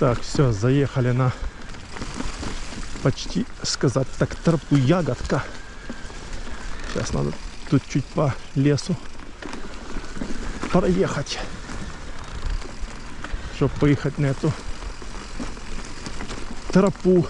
Так, все, заехали на почти, сказать так, тропу Ягодка. Сейчас надо тут чуть по лесу проехать, чтобы поехать на эту тропу.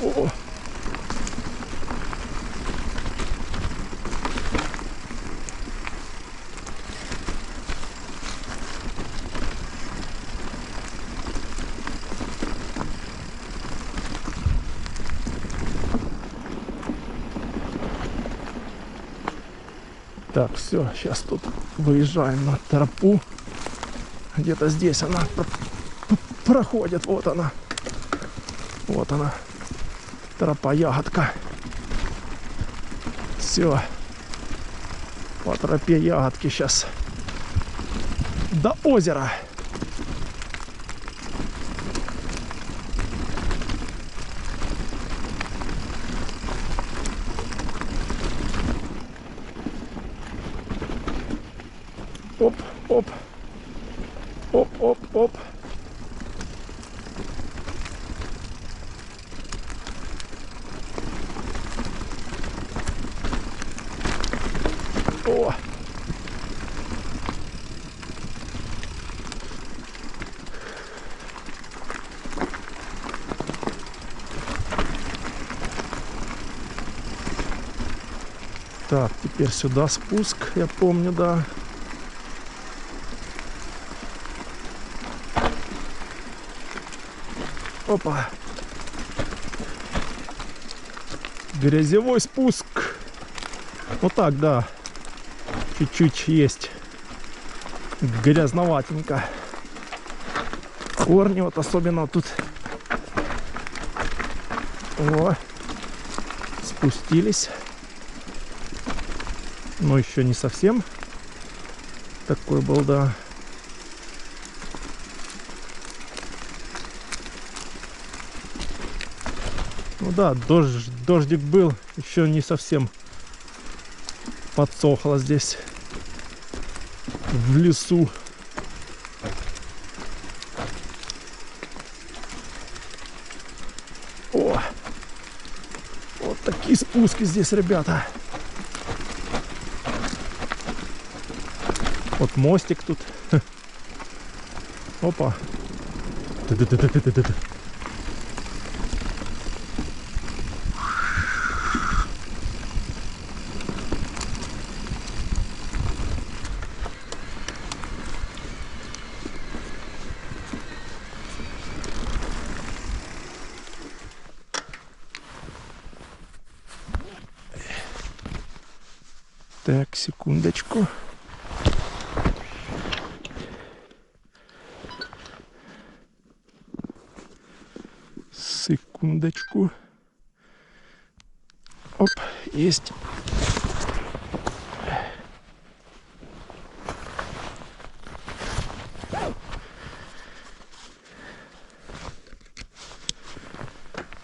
О! Так, все, сейчас тут выезжаем на тропу. Где-то здесь она проходит. Вот она. Вот она. Тропа Ягодка. Все. По тропе Ягодки сейчас до озера. Оп, оп. Оп, оп, оп. О! Так, теперь сюда спуск, я помню, да. Опа. Грязевой спуск. Вот так, да. Чуть-чуть есть. Грязноватенько. Корни вот особенно тут. О. Спустились. Но еще не совсем. Такой был, да. Ну да, дождик был, еще не совсем подсохло здесь в лесу. О, вот такие спуски здесь, ребята. Вот мостик тут. Опа. Так, секундочку. Секундочку. Оп, есть.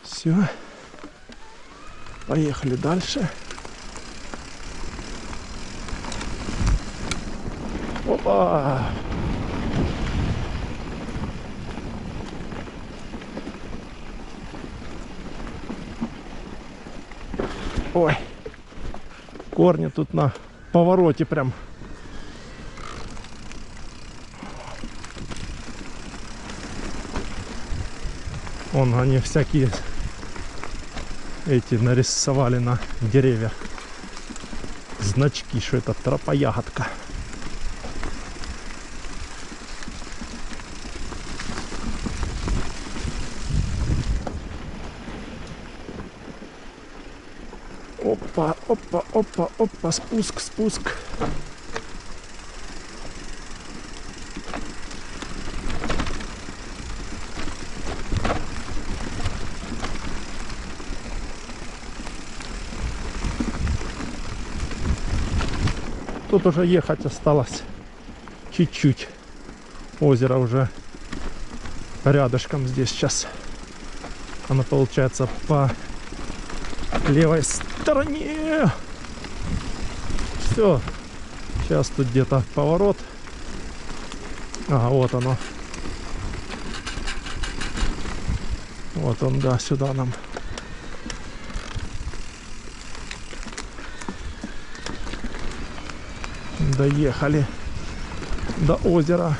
Все. Поехали дальше. Опа! Ой, корни тут на повороте прям. Вон они всякие эти нарисовали на деревьях. Значки, что это тропа Ягодка. Опа, опа, опа, опа, спуск, спуск. Тут уже ехать осталось чуть-чуть. Озеро уже рядышком здесь сейчас. Оно получается по левой стороне. Все. Сейчас тут где-то поворот. Ага, вот оно. Вот он, да, сюда нам. Доехали до озера.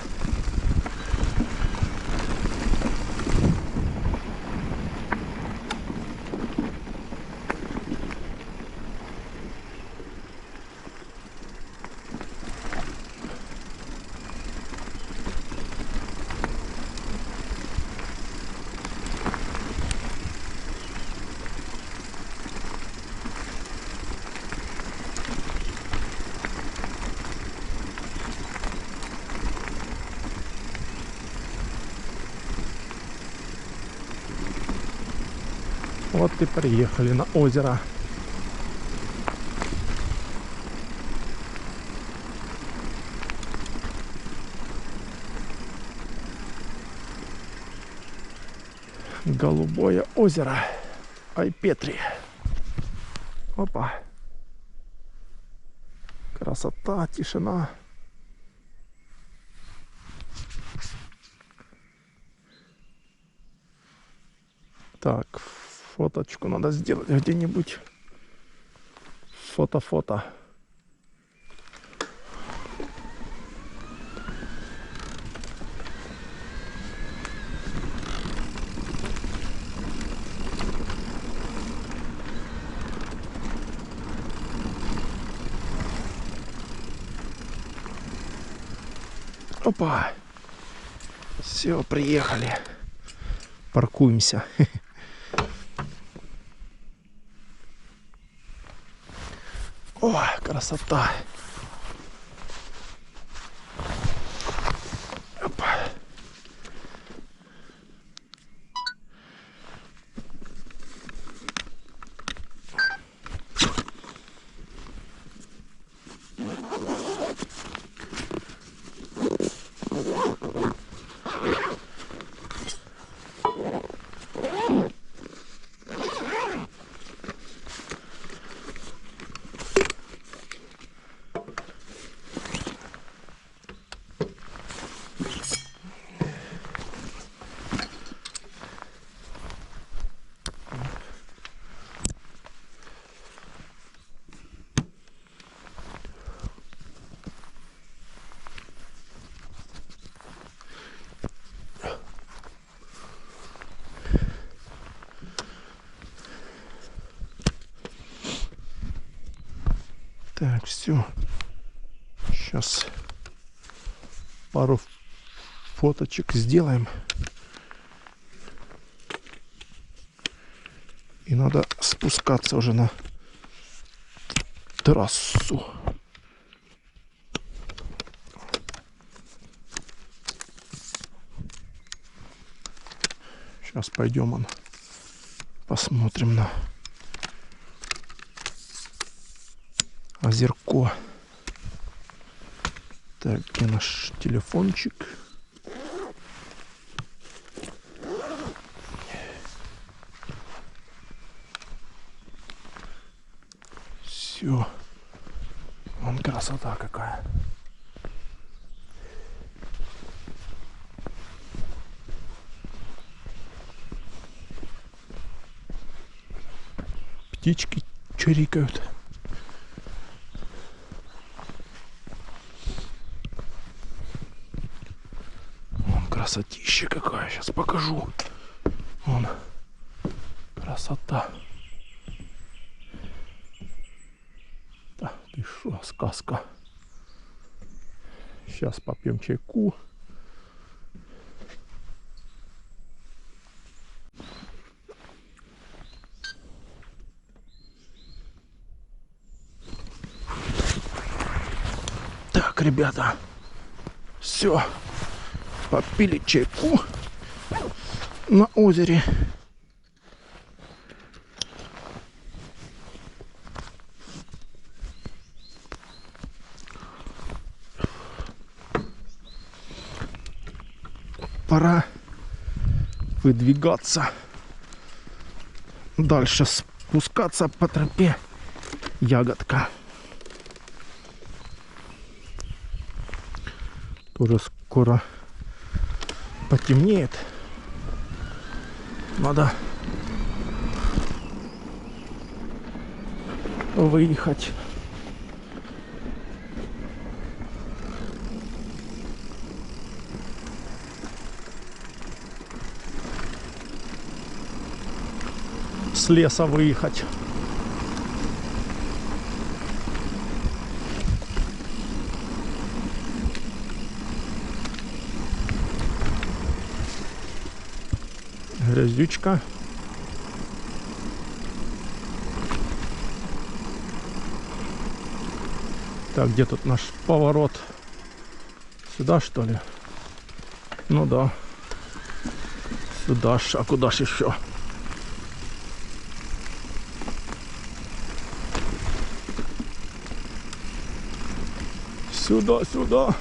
Вот и приехали на озеро. Голубое озеро Айпетри. Опа. Красота, тишина. Так, фоточку надо сделать где-нибудь. Фото-фото. Опа. Все, приехали. Паркуемся. О, красота. Опа. Так, все. Сейчас пару фоточек сделаем. И надо спускаться уже на трассу. Сейчас пойдем, посмотрим на озерко. Так, где наш телефончик? Все. Вон красота какая. Птички чирикают. Вон красотища какая. Сейчас покажу. Вон красота. Да, ты шо, сказка. Сейчас попьем чайку. Так, ребята, все, попили чайку на озере. пора выдвигаться. Дальше спускаться по тропе Ягодка. Тоже скоро потемнеет. Надо выехать. С леса выехать. Грязючка. Так, где тут наш поворот? Сюда, что ли? Ну да. Сюда ж. А куда ж еще? Сюда, сюда.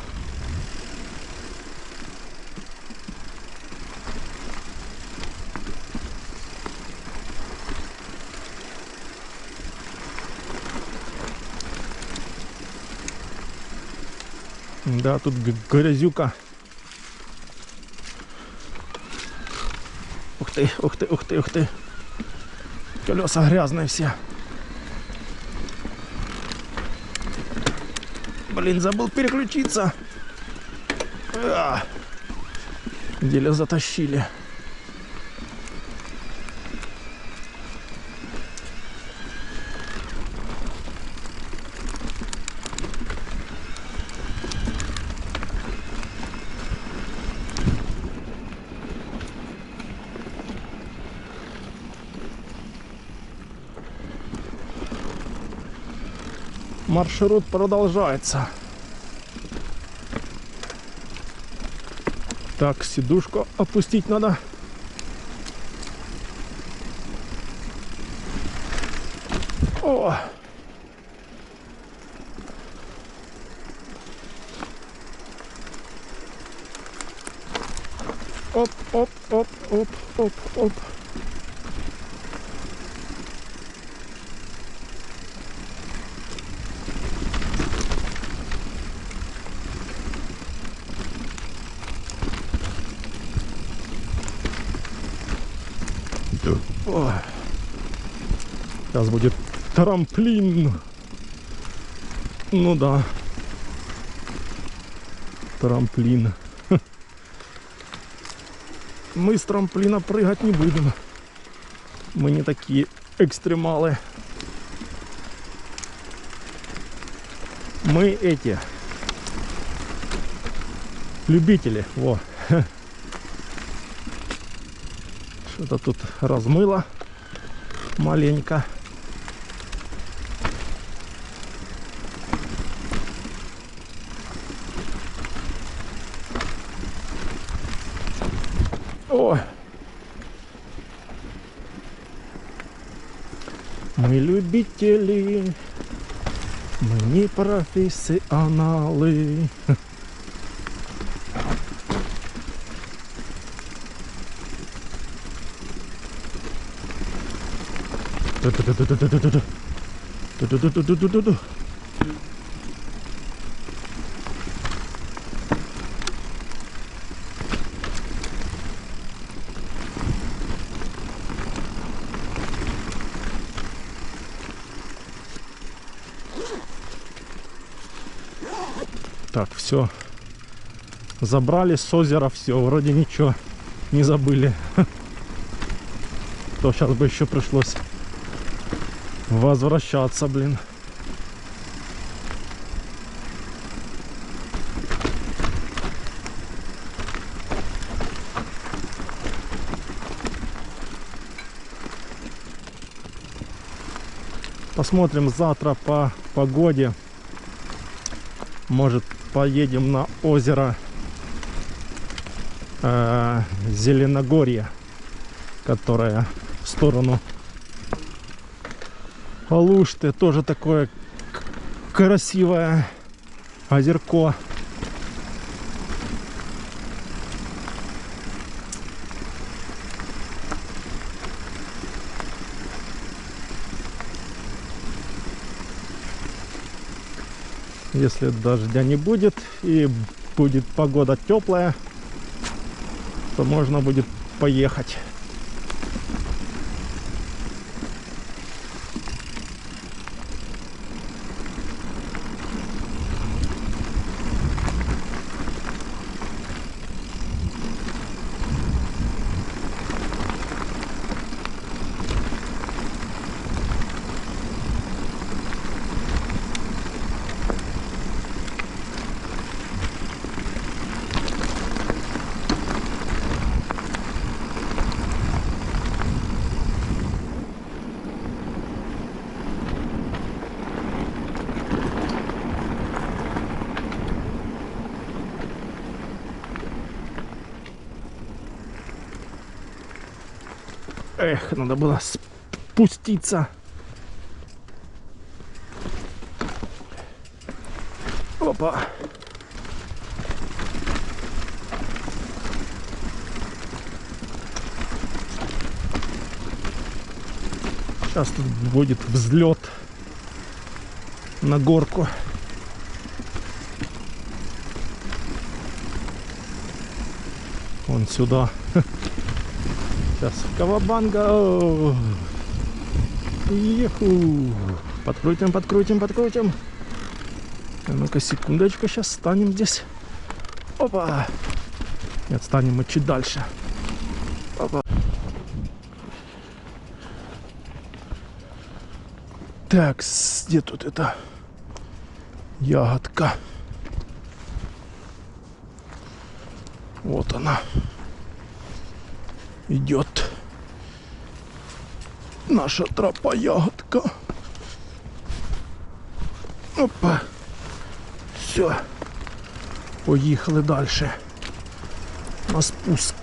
Да, тут грязюка. Ух ты, ух ты, ух ты, ух ты. Колеса грязные все. Блин, забыл переключиться. Еле затащили. Маршрут продолжается. Так, сидушку опустить надо. О! Оп, оп, оп, оп, оп, оп. Ой. Сейчас будет трамплин. Ну да. Трамплин. Мы с трамплина прыгать не будем. Мы не такие экстремалы. Мы эти любители. Во. Что-то тут размыло маленько. О! Мы любители, мы не профессионалы. Так, все. Забрали с озера все. Вроде ничего не забыли. То сейчас бы еще пришлось возвращаться, блин. Посмотрим завтра по погоде. Может, поедем на озеро Зеленогорье, которое в сторону Алушты. Тоже такое красивое озерко. Если дождя не будет и будет погода теплая, то можно будет поехать. Эх, надо было спуститься. Опа. Сейчас тут будет взлет на горку. Вон сюда. Сейчас кавабанга. Еху. Подкрутим, подкрутим, подкрутим. А ну-ка, секундочку, сейчас станем здесь. Опа. Нет, станем мы чуть дальше. Опа. Так, где тут эта ягодка? Вот она. Идет наша тропа ягодка. Опа. Все. Поїхали дальше. На спуск.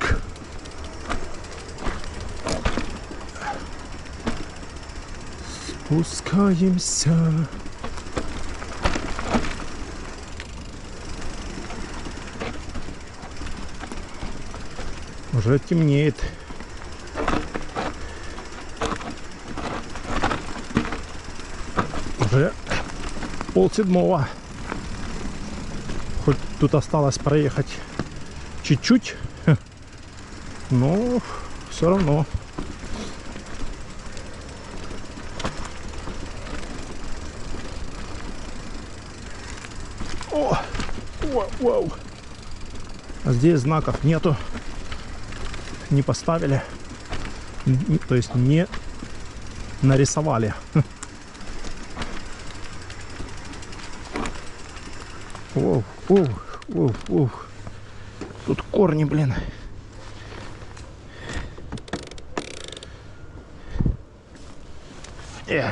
Спускаемся. Уже темнеет. Уже 6:30. Хоть тут осталось проехать чуть-чуть, но все равно. О, вау. А здесь знаков нету. Не поставили, то есть не нарисовали. Оу. Тут корни, блин.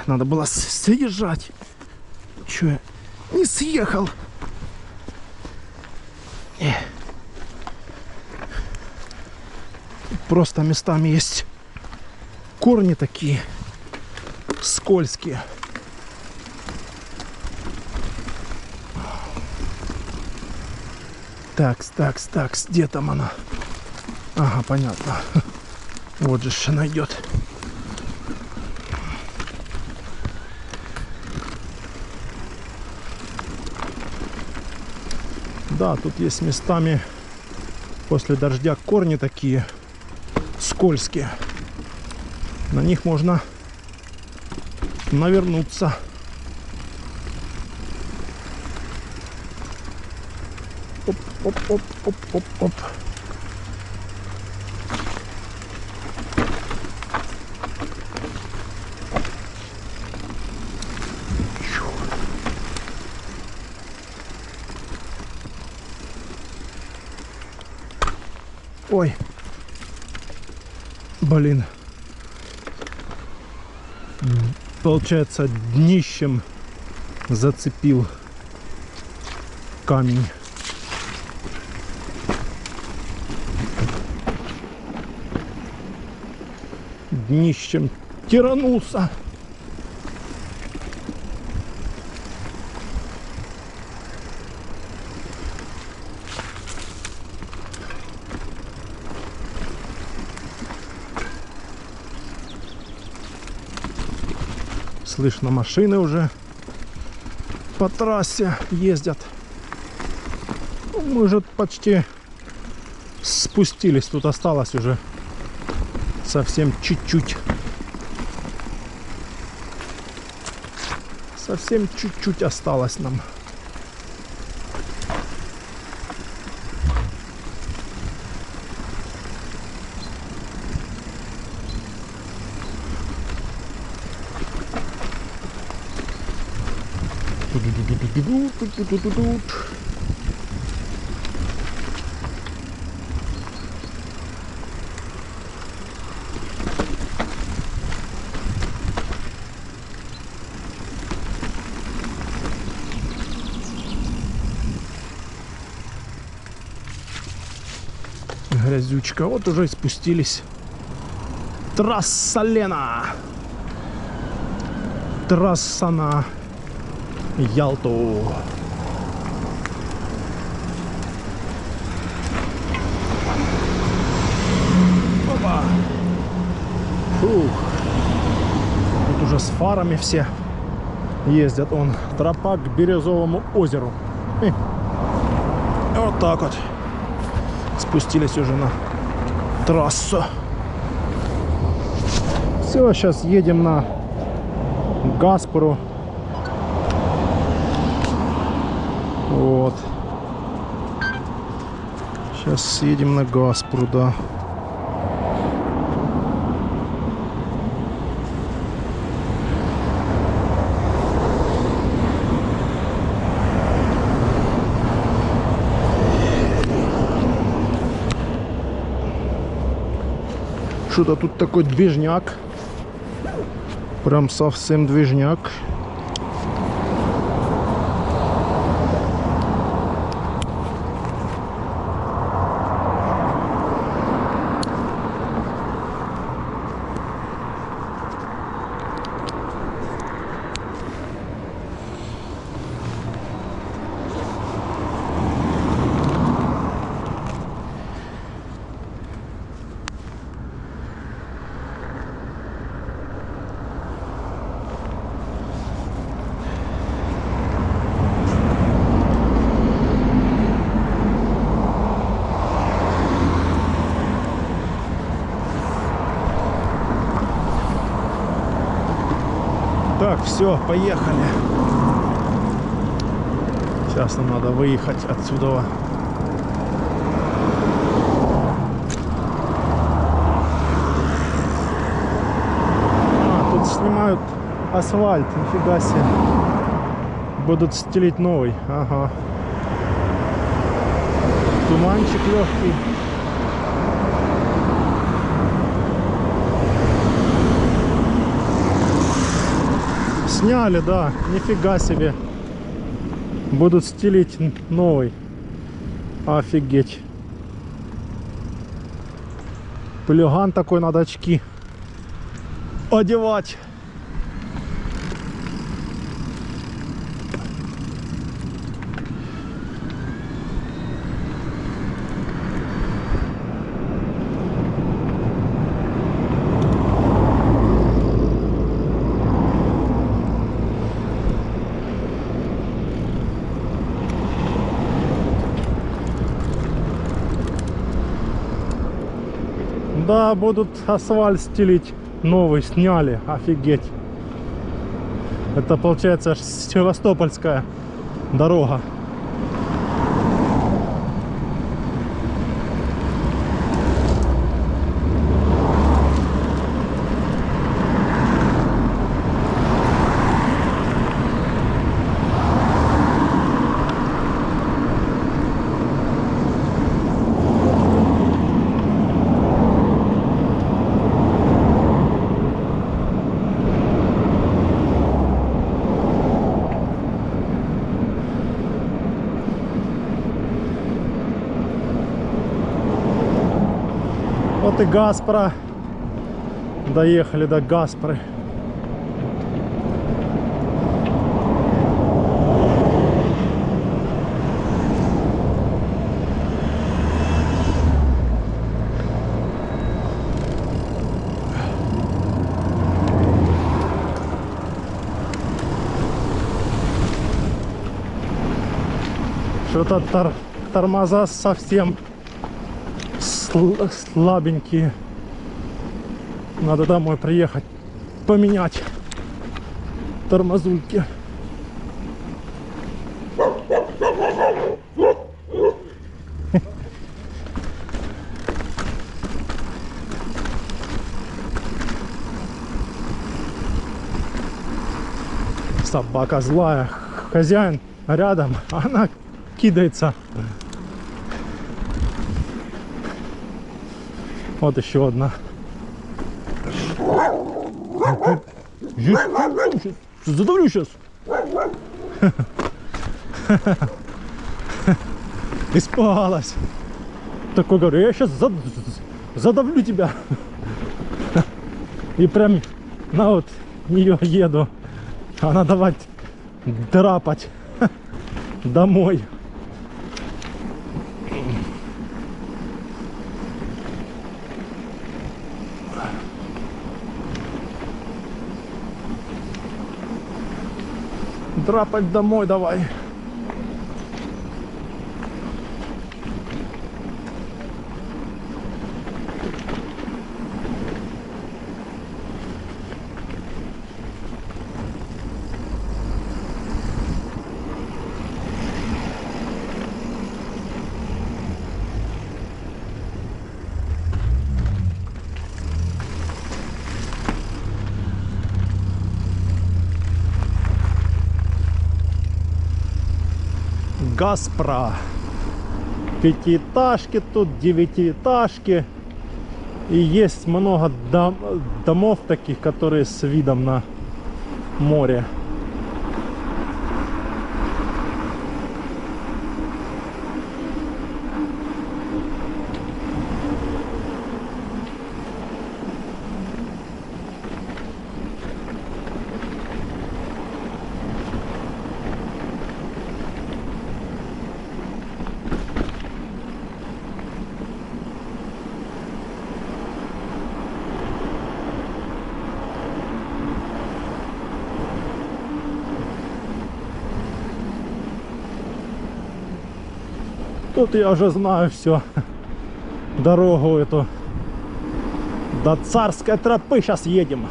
Надо было съезжать. Чё я не съехал? Просто местами есть корни такие скользкие. Такс, где там она? Ага, понятно. Вот же она идет. Да, тут есть местами после дождя корни такие скользкие. На них можно навернуться. Оп. Ой. Блин. Получается, днищем зацепил камень. Днищем тиранулся. Слышно машины уже. по трассе ездят. Ну, мы уже почти спустились. Тут осталось уже совсем чуть-чуть. Совсем чуть-чуть осталось нам. Грязючка. Вот уже и спустились. Трасса Лена. Трасса на Ялту. Опа. Фух. Тут уже с фарами все ездят. Он Тропа к Бирюзовому озеру. вот так вот. Спустились уже на трассу. Все, сейчас едем на Гаспору. Вот. Сейчас съедем на Гаспору, да. Что-то тут такой движняк. Прям совсем движняк. Так, все, поехали. Сейчас нам надо выехать отсюда. Тут снимают асфальт, нифига себе. Будут стелить новый. Ага. Туманчик легкий. Сняли, да, нифига себе. Будут стелить новый. Офигеть. Плюган такой, надо очки одевать. Да, будут асфальт стелить новый, сняли, офигеть. Это получается аж Севастопольская дорога. Вот и Гаспора. Доехали до Гаспоры. Что-то тормоза совсем слабенькие. Надо домой приехать, поменять тормозульки. Собака злая. Хозяин рядом, она кидается. Вот еще одна. Задавлю сейчас. Испугалась. Такой говорю, я сейчас задавлю тебя. И прям на вот нее еду. Она давать драпать домой. Драпать домой давай. Газпро. Пятиэтажки тут, девятиэтажки. И есть много домов таких, которые с видом на море. Тут я уже знаю все. Дорогу эту. До Царской тропы сейчас едем.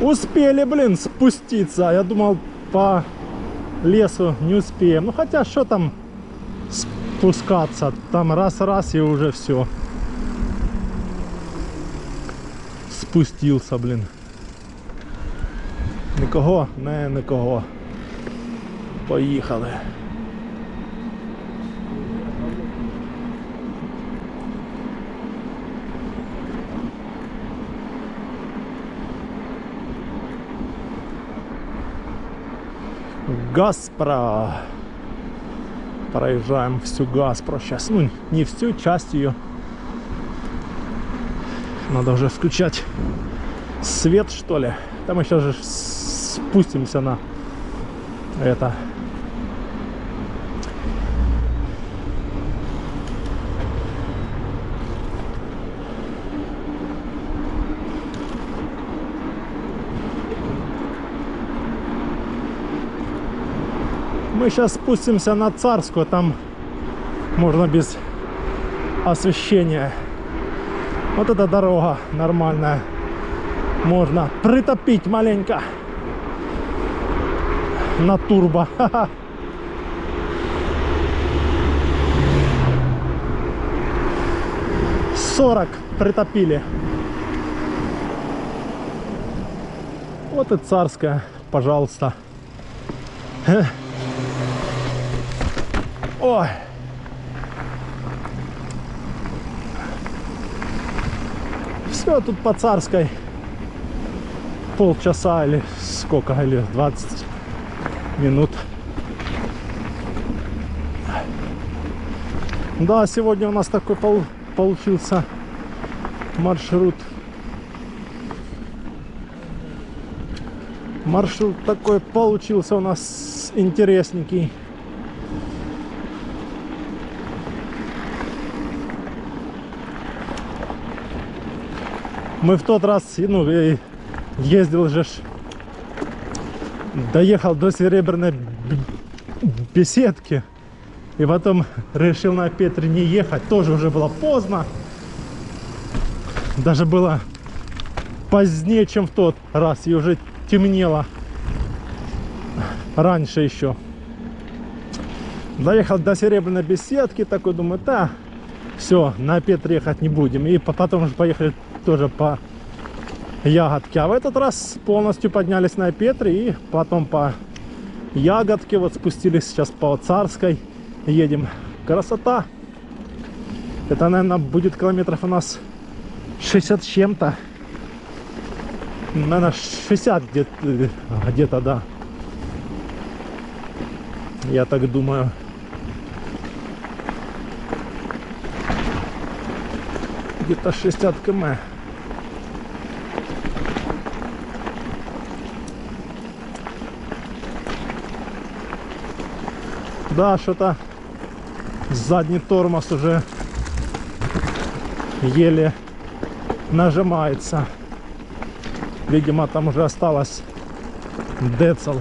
Успели, блин, спуститься. Я думал, по лесу не успеем. Ну, хотя, что там спускаться? Там раз-раз и уже все. Спустился, блин. Никого? Не, никого. Поїхали. Газпро. Проезжаем всю Газпро сейчас. Ну, не всю, часть ее. Надо уже включать свет, что ли. Там мы сейчас же спустимся на это. Мы сейчас спустимся на Царскую, там можно без освещения. Вот эта дорога нормальная. Можно притопить маленько на турбо. 40 притопили. Вот и Царская, пожалуйста. Ой. Все тут по Царской. Полчаса или сколько, или 20 минут. Да, сегодня у нас такой получился маршрут. Маршрут такой получился у нас интересненький. Мы в тот раз, ездил же, доехал до Серебряной беседки. И потом решил на Петре не ехать. Тоже уже было поздно. Даже было позднее, чем в тот раз. И уже темнело. Раньше еще. Доехал до Серебряной беседки. Такой думаю, да, все, на Петре ехать не будем. И потом уже поехали тоже по Ягодке. А в этот раз полностью поднялись на Петре. И потом по Ягодке. Вот спустились сейчас по Царской. Едем. Красота. Это, наверное, будет километров у нас 60 с чем-то. Наверное, 60 где-то, да. Я так думаю. Где-то 60 км. Да, что-то задний тормоз уже еле нажимается. Видимо, там уже осталось децл.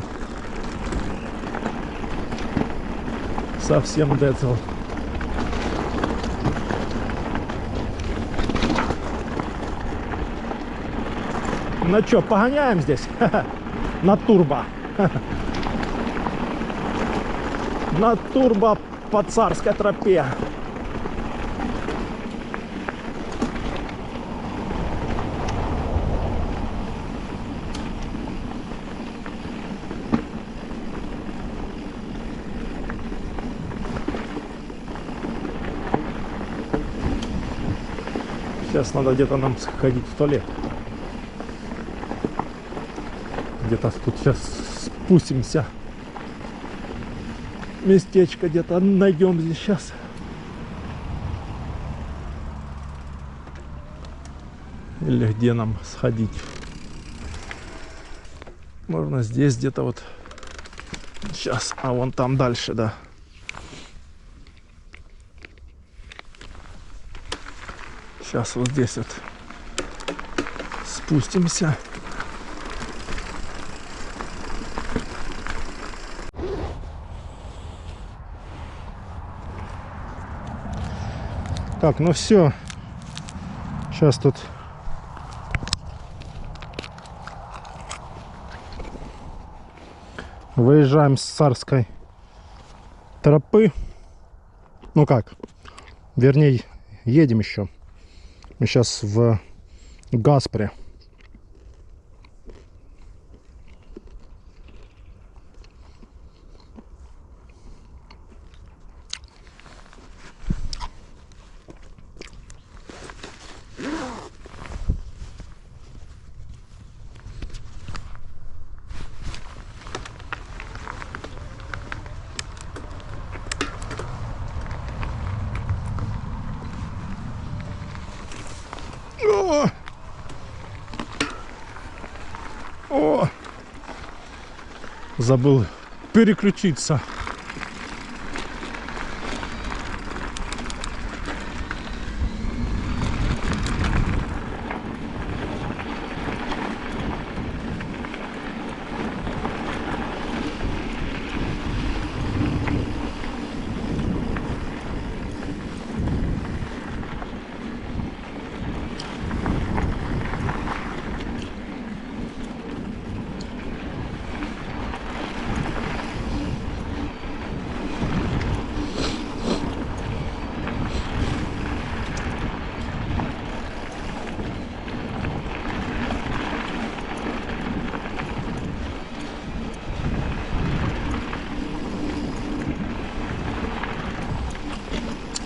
Совсем децл. Ну что, погоняем здесь? На турбо. На турбо по Царской тропе. Сейчас надо где-то нам сходить в туалет. Где-то тут сейчас спустимся. Местечко где-то найдем здесь сейчас. Или где нам сходить. Можно здесь где-то вот. Сейчас, а вон там дальше, да. Сейчас вот здесь вот спустимся. Так, ну все. Сейчас тут выезжаем с Царской тропы. Ну как, вернее, едем еще. Мы сейчас в Гаспре. О! Забыл переключиться.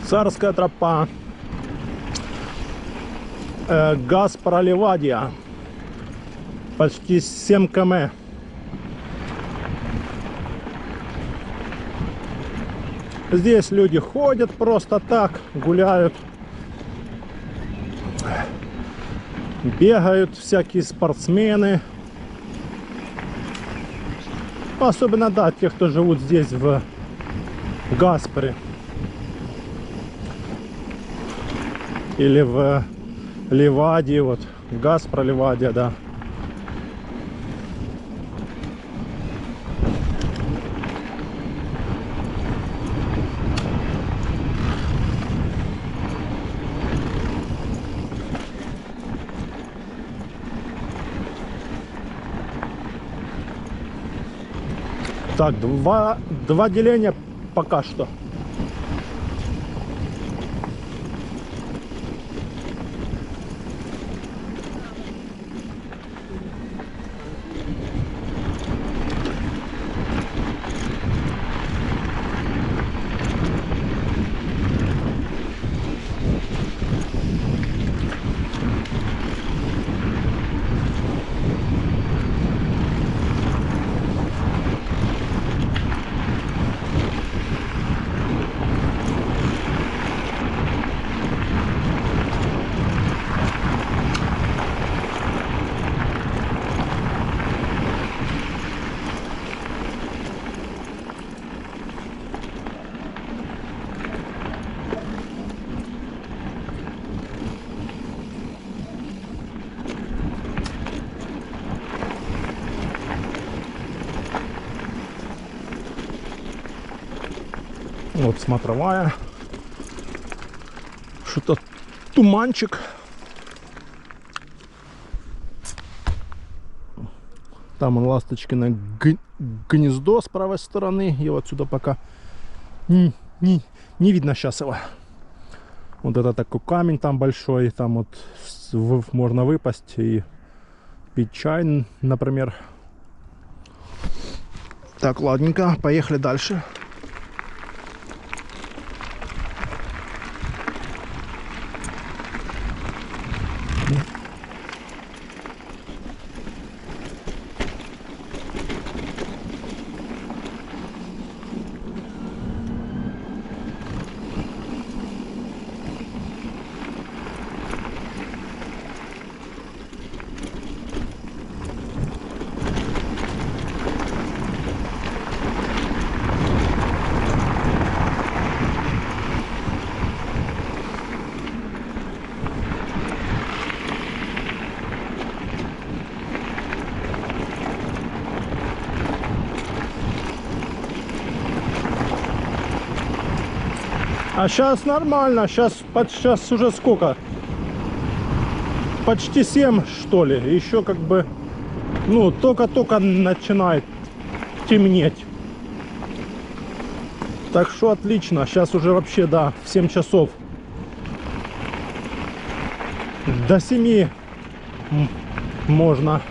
Царская тропа. Гаспра Ливадия. Почти 7 км. Здесь люди ходят просто так, гуляют. бегают всякие спортсмены. Особенно, да, те, кто живут здесь в Гаспере. Или в Ливадии, вот. Гаспро, Ливадия, да. Так, два деления пока что. Вот смотровая. Что-то туманчик. Там он ласточкино гнездо с правой стороны. Его отсюда пока не видно сейчас его. Вот это такой камень там большой. Там вот можно выпасть и пить чай, например. Так, ладненько, поехали дальше. А сейчас нормально, сейчас уже сколько? Почти 7, что ли. Еще как бы, ну, только-только начинает темнеть. Так что отлично. Сейчас уже вообще, да, в 7 часов. До 7 можно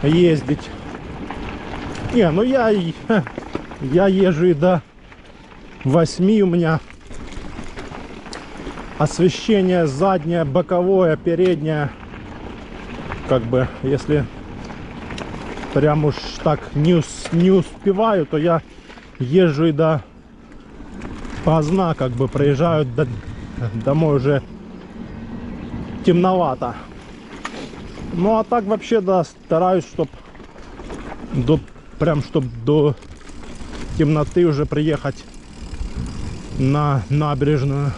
ездить. Не, ну я езжу и до 8 у меня. Освещение заднее, боковое, переднее. Как бы, если прям уж так не успеваю, то я езжу и до поздна, как бы проезжаю домой уже темновато. Ну а так вообще, да, стараюсь, чтоб до темноты уже приехать на набережную.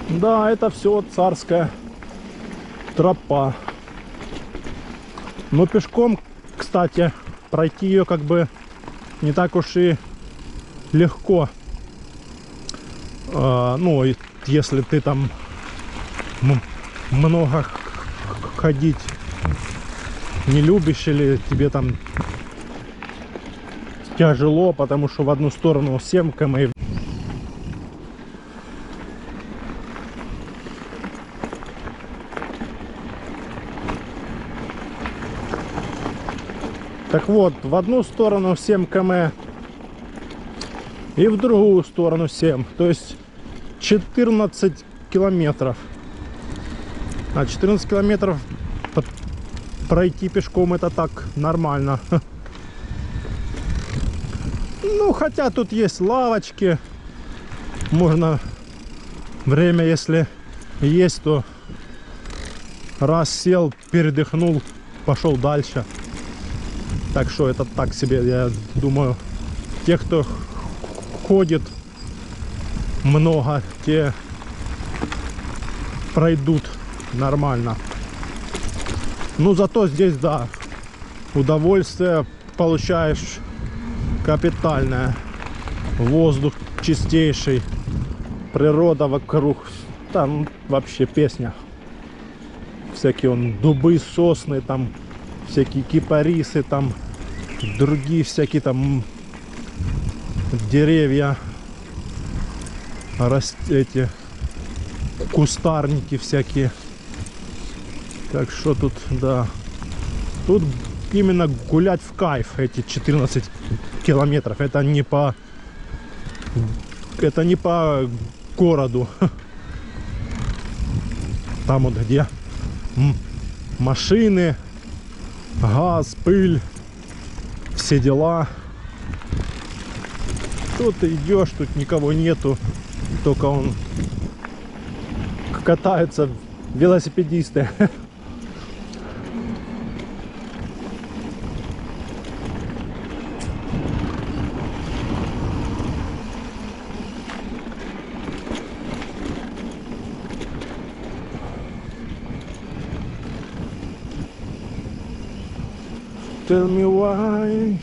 Да, это все царская тропа. Но пешком, кстати, пройти ее как бы не так уж и легко. Ну, если ты там много ходить не любишь или тебе там тяжело, потому что в одну сторону 7 км. Так вот, в одну сторону 7 км и в другую сторону 7, то есть 14 километров. А 14 километров пройти пешком — это так нормально. Ну, хотя тут есть лавочки, можно время, если есть, то раз сел, передохнул, пошел дальше. Так что это так себе, я думаю, те, кто ходит много, те пройдут нормально. Ну, зато здесь, да, удовольствие получаешь капитальное. Воздух чистейший, природа вокруг, там вообще песня. Всякие дубы, сосны, там всякие кипарисы, там другие всякие там деревья, эти кустарники всякие. Так что тут, да, тут именно гулять в кайф, эти 14 километров. Это не по городу. Там вот где машины, газ, пыль, все дела. Тут ты идешь, тут никого нету, только катаются велосипедисты. Tell me why.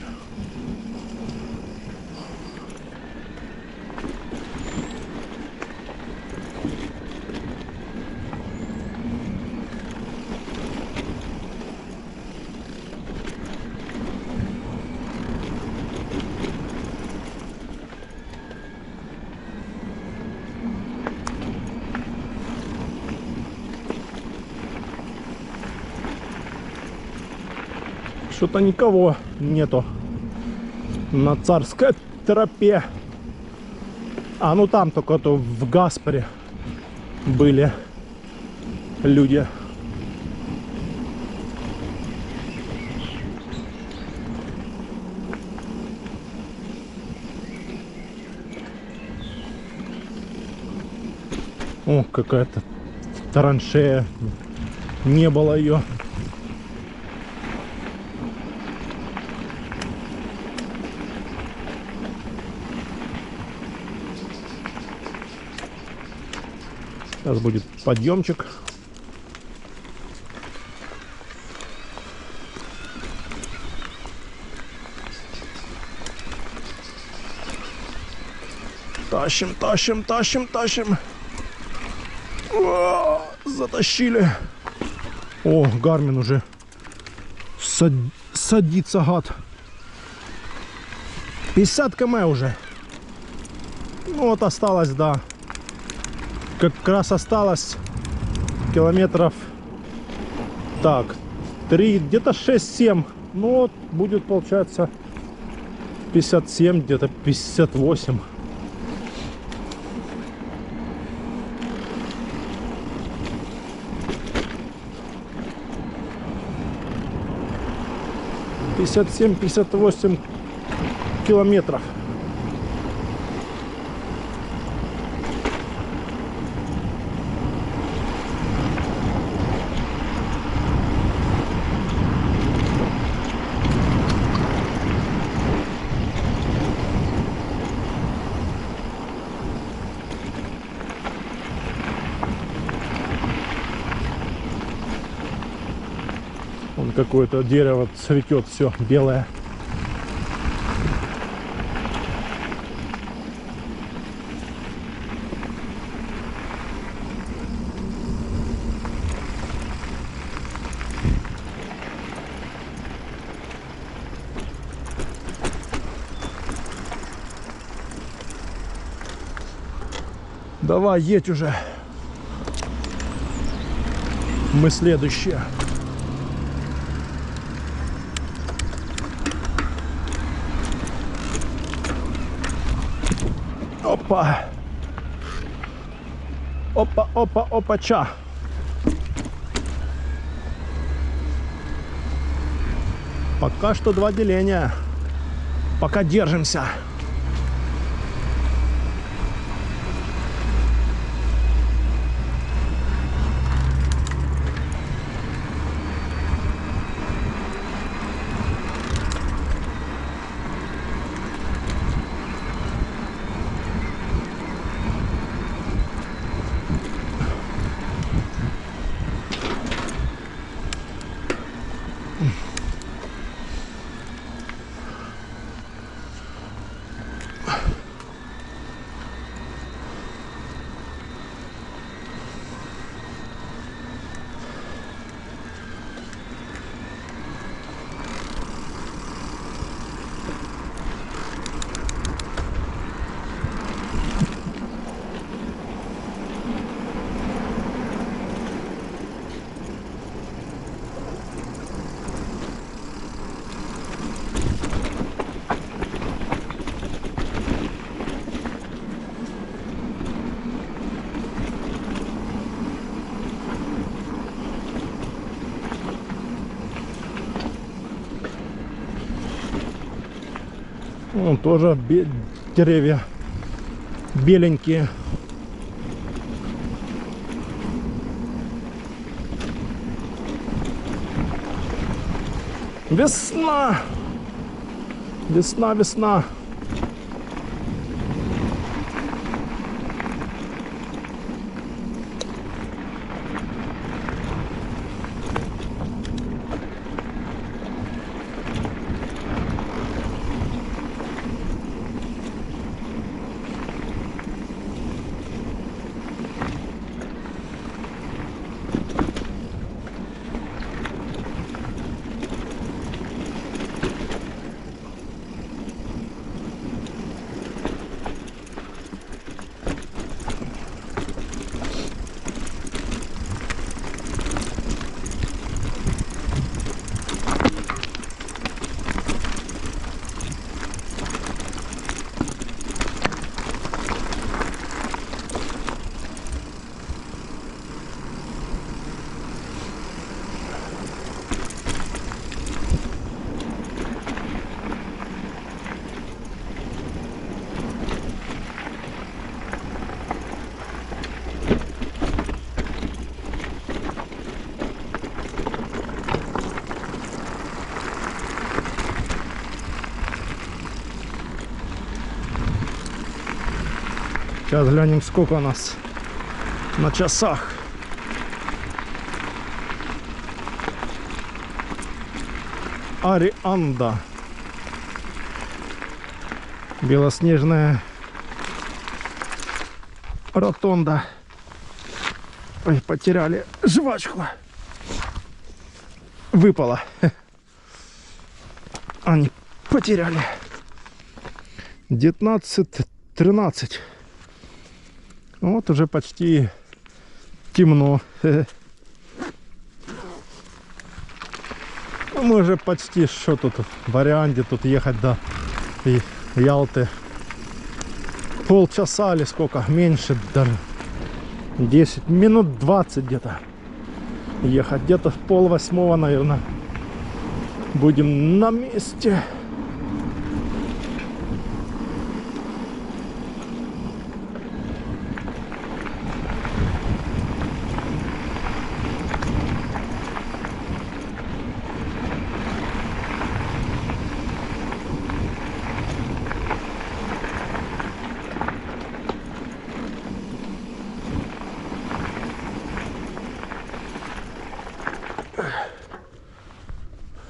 Что-то никого нету на Царской тропе. А ну там только то в Гаспре были люди. О, какая-то траншея. Не было ее. Сейчас будет подъемчик. Тащим, тащим, тащим, тащим. О, затащили. О, Гармин уже садится, гад. 50 км уже. Ну вот осталось, да. Как раз осталось километров, так, 3, где-то 6-7. Ну вот будет получается 57, где-то 58. — 58 километров. Вон какое-то дерево цветет, все белое. Давай, едь уже. Мы следующие. Опа. Опа, опа, опача. Пока что 2 деления. Пока держимся. Вон тоже деревья беленькие. Весна! Весна, весна! Сейчас глянем, сколько у нас на часах. Арианда. Белоснежная ротонда. Ой, потеряли жвачку. Выпала. Они потеряли. 19:13. Вот уже почти темно. Мы уже почти, что тут в Арианде, тут ехать до Ялты. Полчаса или сколько, меньше даже. 10 минут 20 где-то ехать. Где-то в 7:30, наверное, будем на месте.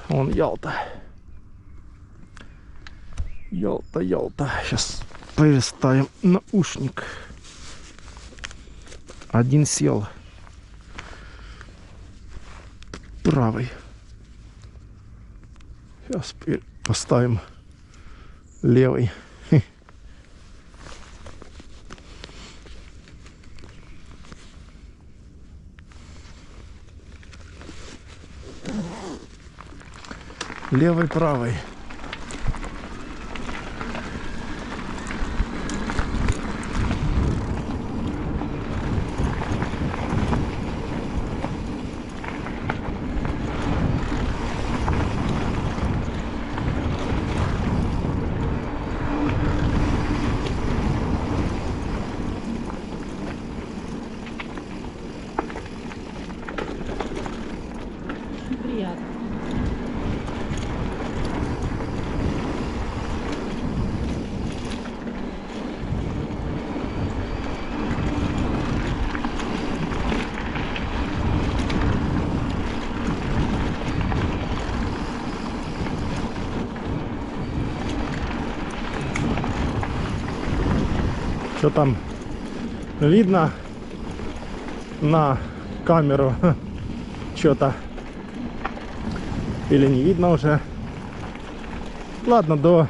Вон Ялта. Ялта, Ялта. Сейчас переставим наушник. Один сел. Правый. Сейчас поставим левый. Левый, правый. Приятно. Что там видно на камеру? Что-то или не видно уже? Ладно,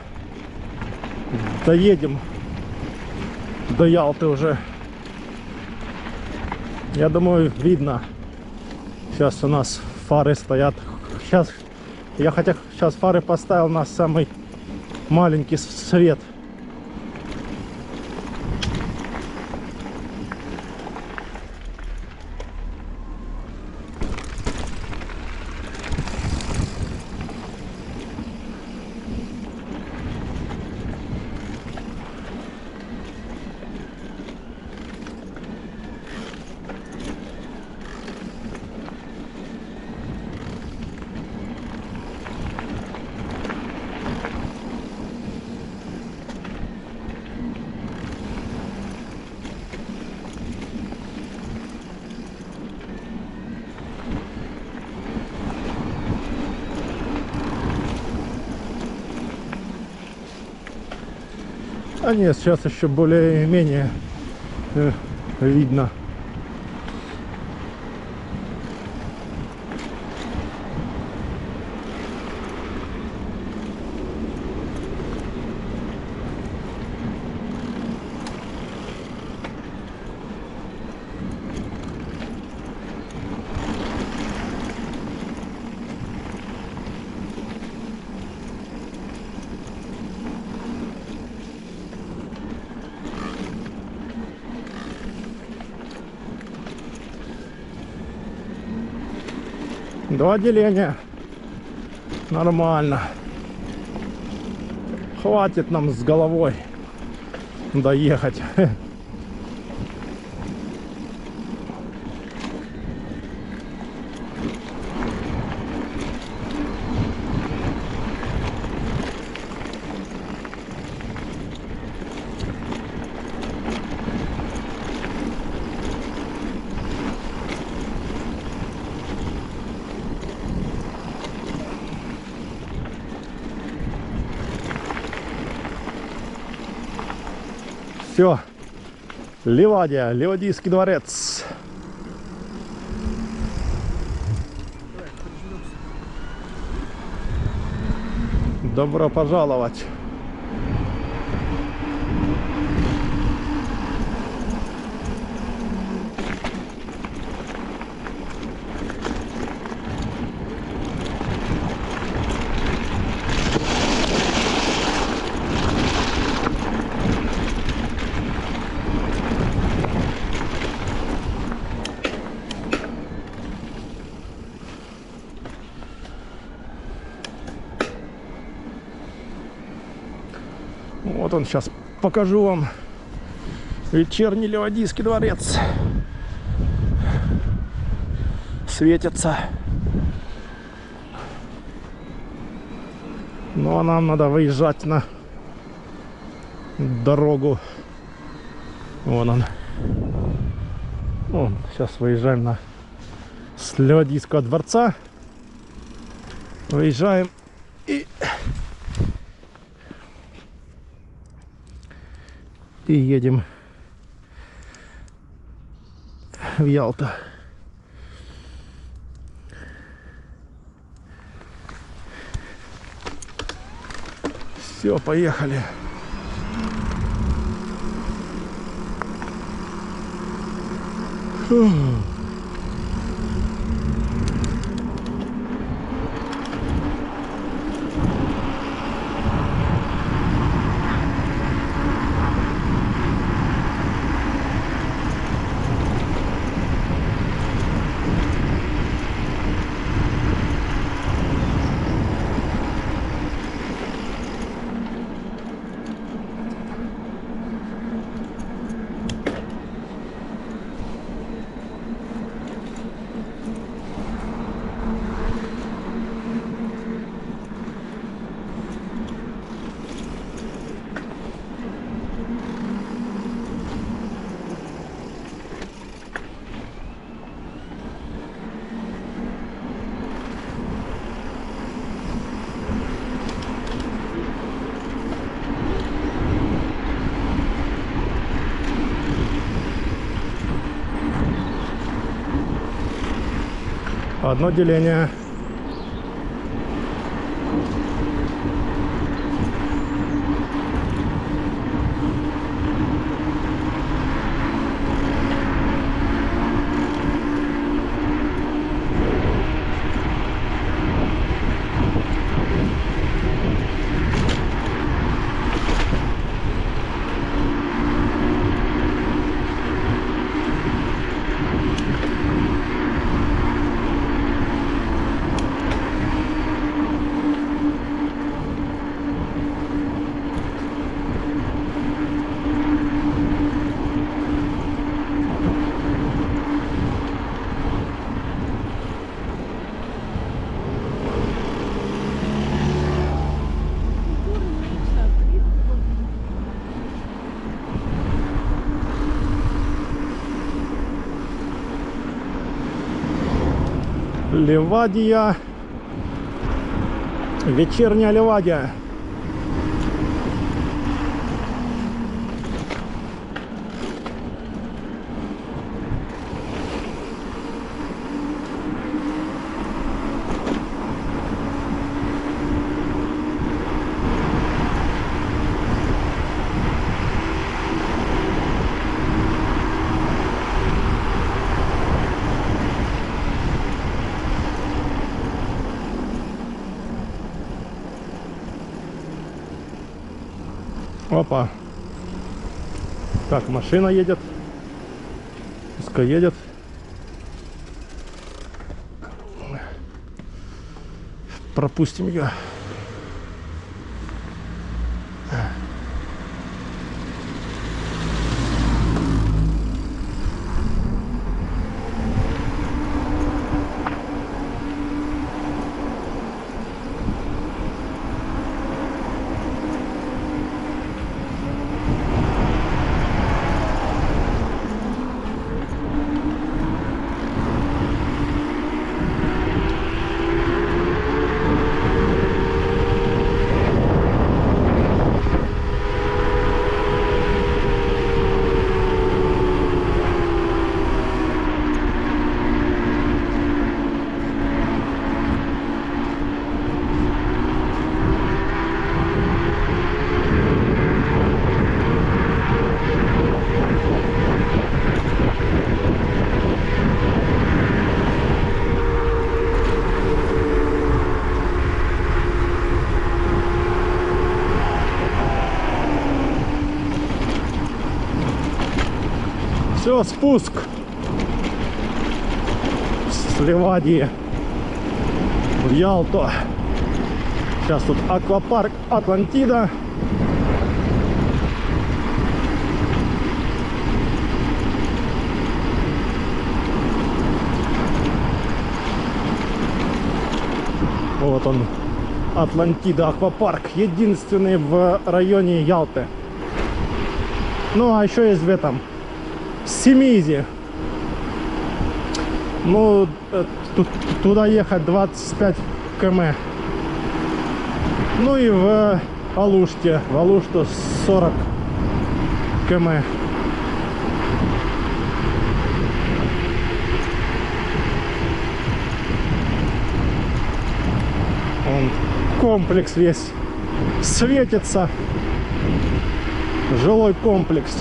доедем до Ялты уже. Я думаю, видно. Сейчас у нас фары стоят. Сейчас я хотя сейчас фары поставил на самый маленький свет. А нет, сейчас еще более-менее видно. Два деления. Нормально. Хватит нам с головой доехать. Все, Ливадия, Ливадийский дворец. Добро пожаловать. Вот он, сейчас покажу вам вечерний Ливадийский дворец. Светится. Ну а нам надо выезжать на дорогу. Вон он. О, сейчас выезжаем с Ливадийского дворца. Выезжаем и едем в Ялту. Все, поехали. Фух. Одно деление. Ливадия. Вечерняя Ливадия. Опа. Так, машина едет. Пускай едет. Пропустим ее. Все, спуск с Ливадии в Ялту. Сейчас тут аквапарк Атлантида. Вот он, Атлантида аквапарк, единственный в районе Ялты. Ну а еще есть в этом Семизе. Ну, туда ехать 25 км. Ну и в Алуште. В Алушту 40 км. Он, комплекс весь светится. Жилой комплекс.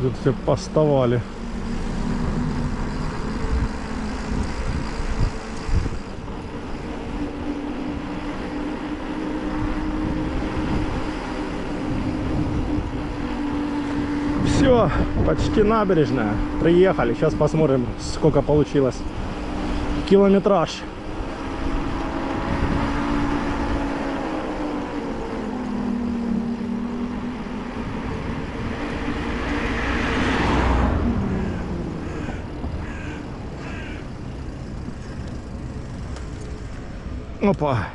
тут все поставали. Все, почти набережная. Приехали. Сейчас посмотрим, сколько получилось. Километраж. Опа.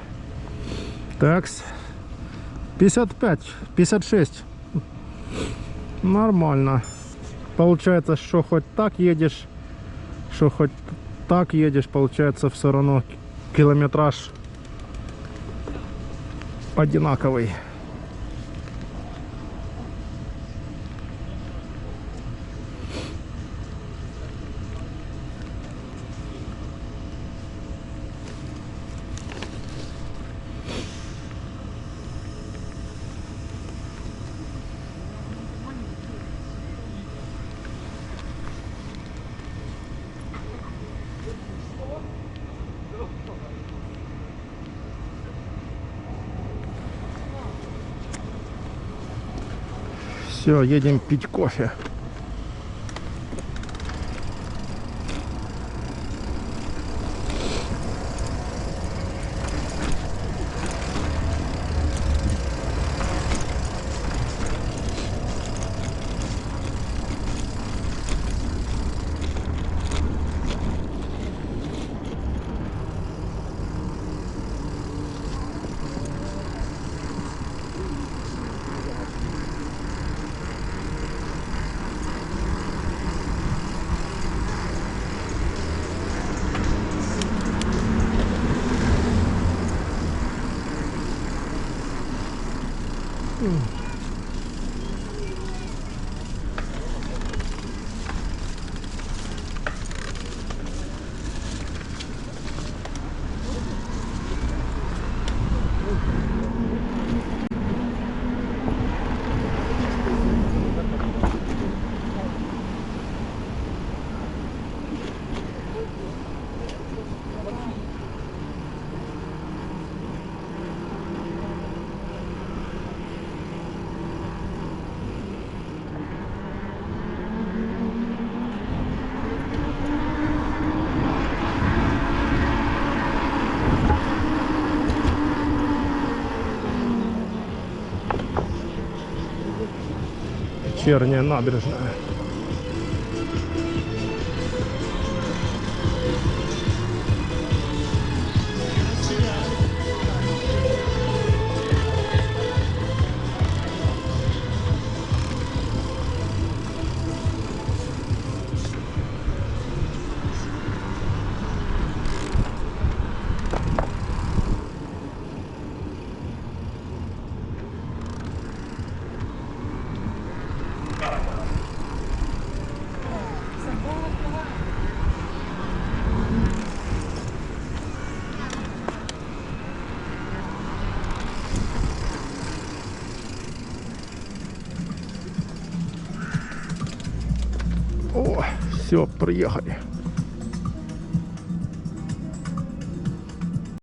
Такс. 55, 56. Нормально. Получается, что хоть так едешь, что хоть так едешь, получается все равно километраж одинаковый. Все, едем пить кофе. Вечерняя набережная. О, все, приехали.